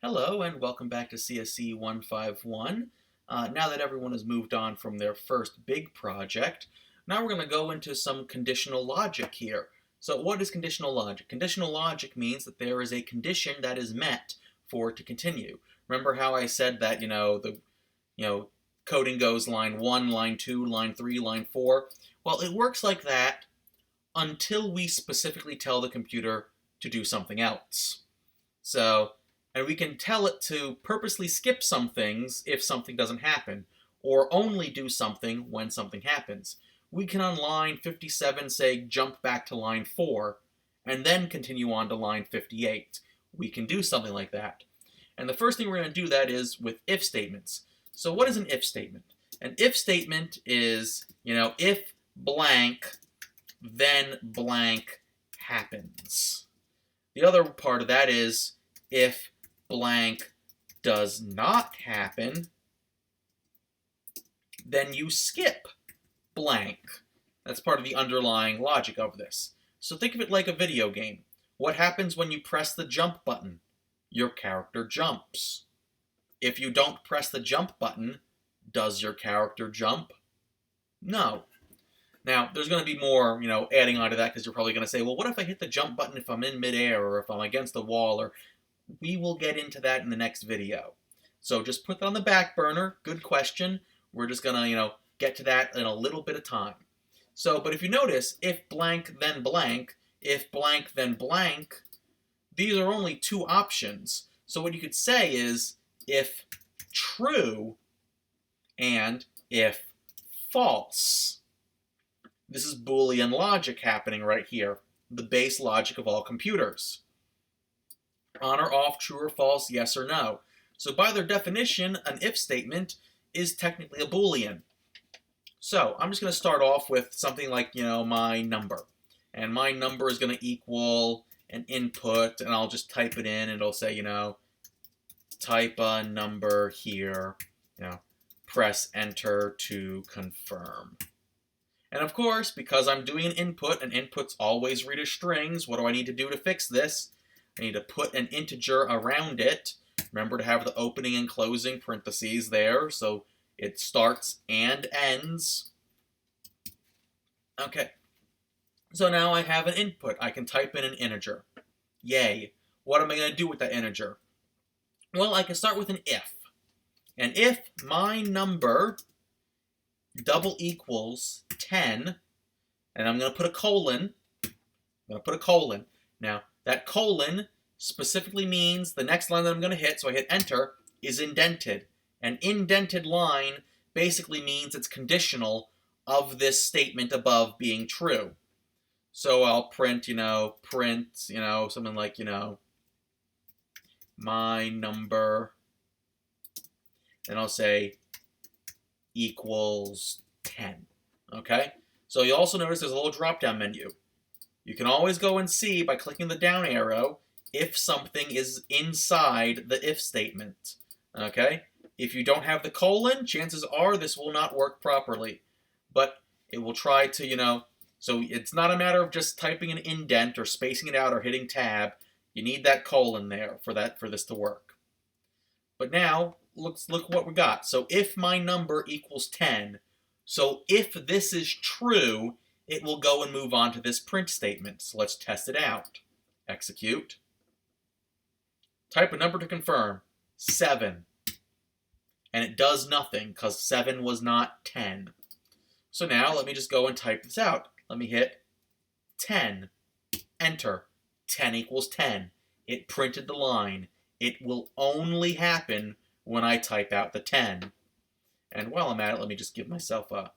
Hello and welcome back to CSC151. Now that everyone has moved on from their first big project, now we're going to go into some conditional logic here. So what is conditional logic? Conditional logic means that there is a condition that is met for it to continue. Remember how I said that, coding goes line 1, line 2, line 3, line 4? Well, it works like that until we specifically tell the computer to do something else. And we can tell it to purposely skip some things if something doesn't happen, or only do something when something happens. We can on line 57 say jump back to line 4, and then continue on to line 58. We can do something like that. And the first thing we're going to do that is with if statements. So what is an if statement? An if statement is, if blank, then blank happens. The other part of that is if blank does not happen, then you skip blank. That's part of the underlying logic of this. So think of it like a video game. What happens when you press the jump button? Your character jumps. If you don't press the jump button, does your character jump? No. Now, there's going to be more, adding on to that, because you're probably going to say, well, what if I hit the jump button if I'm in midair, or if I'm against the wall, or... We will get into that in the next video. So just put that on the back burner. Good question. We're just going to, get to that in a little bit of time. So, but if you notice, if blank, then blank, if blank, then blank, these are only two options. So what you could say is if true and if false. This is Boolean logic happening right here, the base logic of all computers. On or off, true or false, yes or no. So by their definition, an if statement is technically a Boolean. So I'm just going to start off with something like, my number. And my number is going to equal an input, and I'll just type it in, and it'll say, type a number here, press enter to confirm. And of course, because I'm doing an input, and inputs always read as strings, what do I need to do to fix this? I need to put an integer around it. Remember to have the opening and closing parentheses there, so it starts and ends. Okay, so now I have an input. I can type in an integer. Yay. What am I going to do with that integer? Well, I can start with an if. And if my number double equals 10, and I'm going to put a colon. Now, that colon specifically means the next line that I'm going to hit, so I hit enter, is indented. An indented line basically means it's conditional of this statement above being true. So I'll print, something like, my number, and I'll say equals 10. Okay? So you also notice there's a little drop-down menu. You can always go and see by clicking the down arrow if something is inside the if statement. Okay? If you don't have the colon, chances are this will not work properly. But it will try to, so it's not a matter of just typing an indent or spacing it out or hitting tab. You need that colon there for this to work. But now, look what we got. So if my number equals 10, so if this is true, it will go and move on to this print statement. So let's test it out. Execute. Type a number to confirm. 7. And it does nothing because 7 was not 10. So now let me just go and type this out. Let me hit 10. Enter. 10 equals 10. It printed the line. It will only happen when I type out the 10. And while I'm at it, let me just give myself a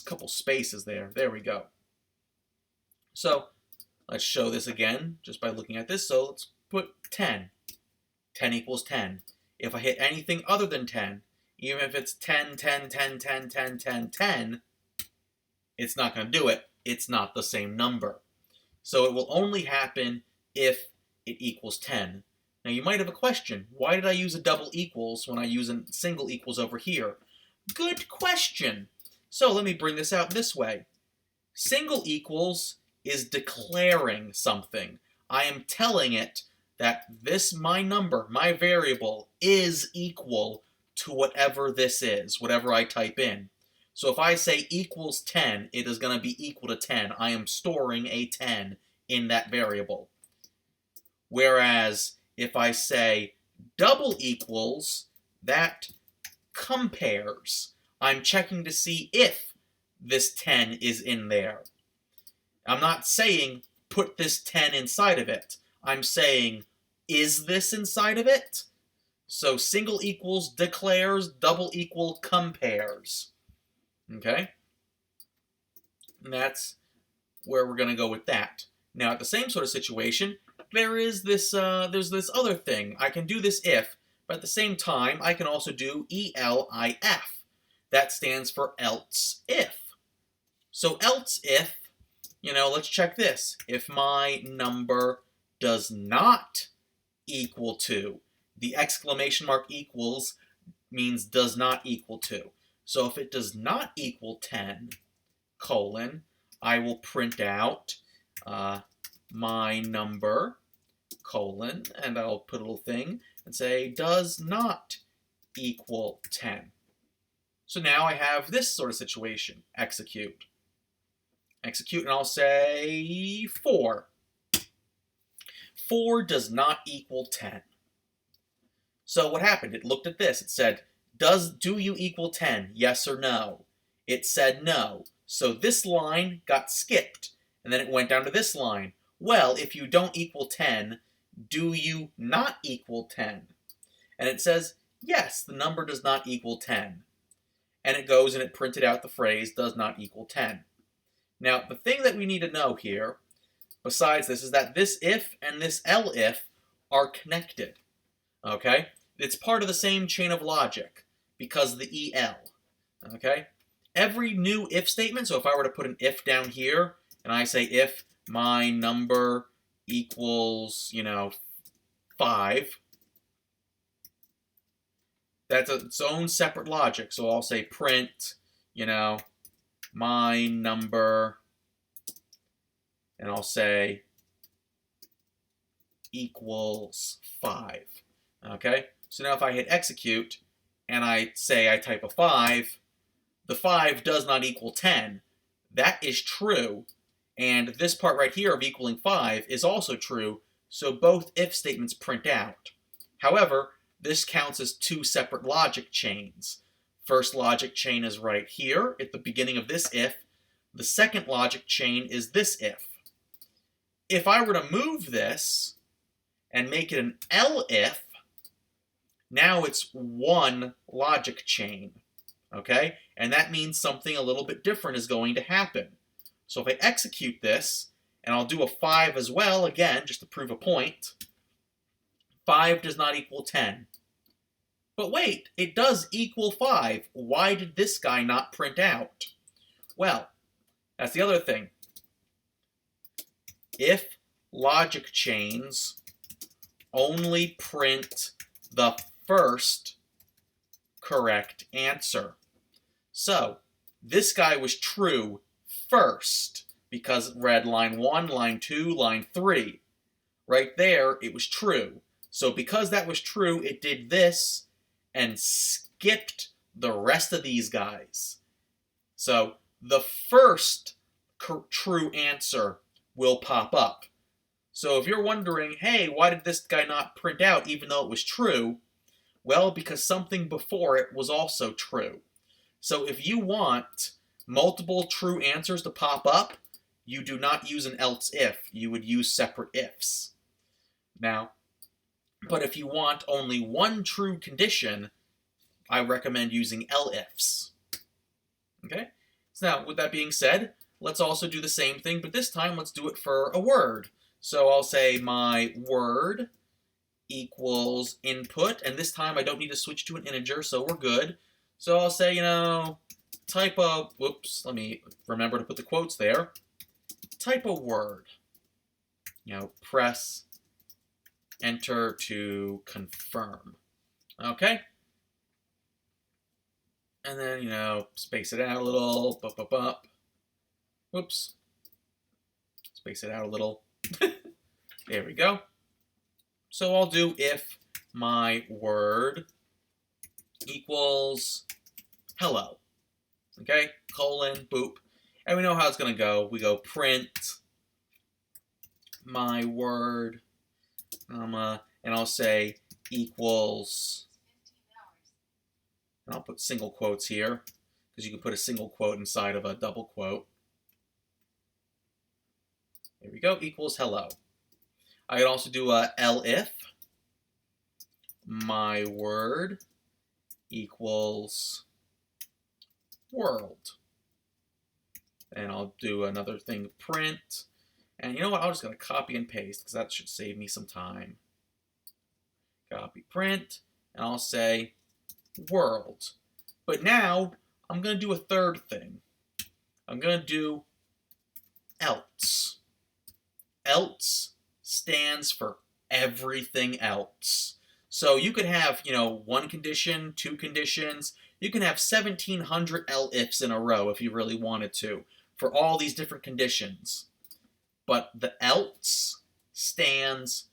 couple spaces there. There we go. So let's show this again just by looking at this. So let's put 10. 10 equals 10. If I hit anything other than 10, even if it's 10, 10, 10, 10, 10, 10, 10, it's not going to do it. It's not the same number. So it will only happen if it equals 10. Now you might have a question. Why did I use a double equals when I use a single equals over here? Good question. So let me bring this out this way. Single equals is declaring something. I am telling it that this, my number, my variable, is equal to whatever this is, whatever I type in. So if I say equals 10, it is going to be equal to 10. I am storing a 10 in that variable. Whereas if I say double equals, that compares. I'm checking to see if this 10 is in there. I'm not saying put this 10 inside of it. I'm saying, is this inside of it? So single equals declares, double equal compares. Okay? And that's where we're going to go with that. Now, at the same sort of situation, there's this other thing. I can do this if, but at the same time, I can also do ELIF. That stands for else if. So else if, let's check this. If my number does not equal to, the exclamation mark equals means does not equal to. So if it does not equal 10, colon, I will print out my number, colon, and I'll put a little thing and say does not equal 10. So now I have this sort of situation. Execute. Execute, and I'll say 4. 4 does not equal 10. So what happened? It looked at this. It said, do you equal 10? Yes or no? It said no. So this line got skipped. And then it went down to this line. Well, if you don't equal 10, do you not equal 10? And it says, yes, the number does not equal 10. And it goes and it printed out the phrase does not equal 10. Now, the thing that we need to know here, besides this, is that this if and this elif are connected. Okay? It's part of the same chain of logic because of the EL. Okay? Every new if statement, so if I were to put an if down here, and I say if my number equals, 5, that's its own separate logic. So I'll say print, my number, and I'll say equals 5. Okay? So now if I hit execute, and I say I type a 5, the 5 does not equal 10. That is true. And this part right here of equaling 5 is also true, so both if statements print out. However, this counts as 2 separate logic chains. First logic chain is right here at the beginning of this if. The second logic chain is this if. If I were to move this and make it an elif, now it's one logic chain. Okay? And that means something a little bit different is going to happen. So if I execute this, and I'll do a 5 as well, again, just to prove a point, 5 does not equal 10. But wait, it does equal 5. Why did this guy not print out? Well, that's the other thing. If logic chains only print the first correct answer. So, this guy was true first, because it read line 1, line 2, line 3. Right there, it was true. So because that was true, it did this and skipped the rest of these guys. So the first true answer will pop up. So if you're wondering, hey, why did this guy not print out even though it was true? Well, because something before it was also true. So if you want multiple true answers to pop up, you do not use an else if. You would use separate ifs. Now, but if you want only one true condition, I recommend using elifs. Okay? So now, with that being said, let's also do the same thing, but this time let's do it for a word. So I'll say my word equals input, and this time I don't need to switch to an integer, so we're good. So I'll say, type a, whoops, let me remember to put the quotes there. Type a word. Press enter to confirm. Okay? And then, space it out a little. Whoops. Space it out a little. There we go. So I'll do if my word equals hello. Okay, colon, boop. And we know how it's going to go. We go print my word, and I'll say equals, and I'll put single quotes here, because you can put a single quote inside of a double quote. There we go, equals hello. I could also do a elif my word equals world. And I'll do another thing, print. And you know what? I'm just going to copy and paste because that should save me some time. Copy, print, and I'll say world. But now I'm going to do a third thing. I'm going to do else. Else stands for everything else. So you could have, one condition, two conditions. You can have 1,700 elifs in a row if you really wanted to for all these different conditions. But the else stands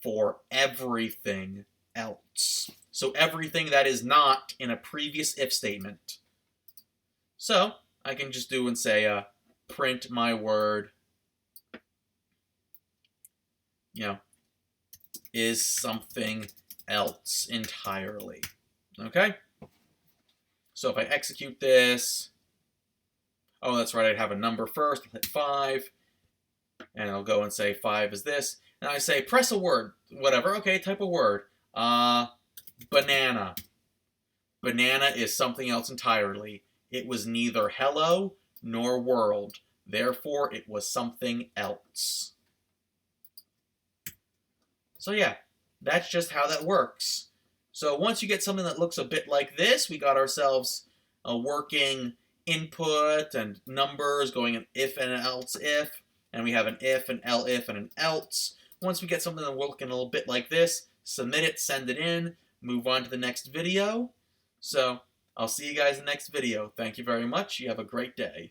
for everything else. So everything that is not in a previous if statement. So I can just do and say, print my word, is something else entirely. Okay? So if I execute this, oh, that's right, I'd have a number first. I'll hit 5, and I'll go and say 5 is this. And I say, press a word, whatever. Okay, type a word. Banana. Banana is something else entirely. It was neither hello nor world. Therefore, it was something else. So yeah, that's just how that works. So once you get something that looks a bit like this, we got ourselves a working input and numbers going an if and an else if, and we have an if, an elif, and an else. Once we get something that looking a little bit like this, submit it, send it in, move on to the next video. So I'll see you guys in the next video. Thank you very much. You have a great day.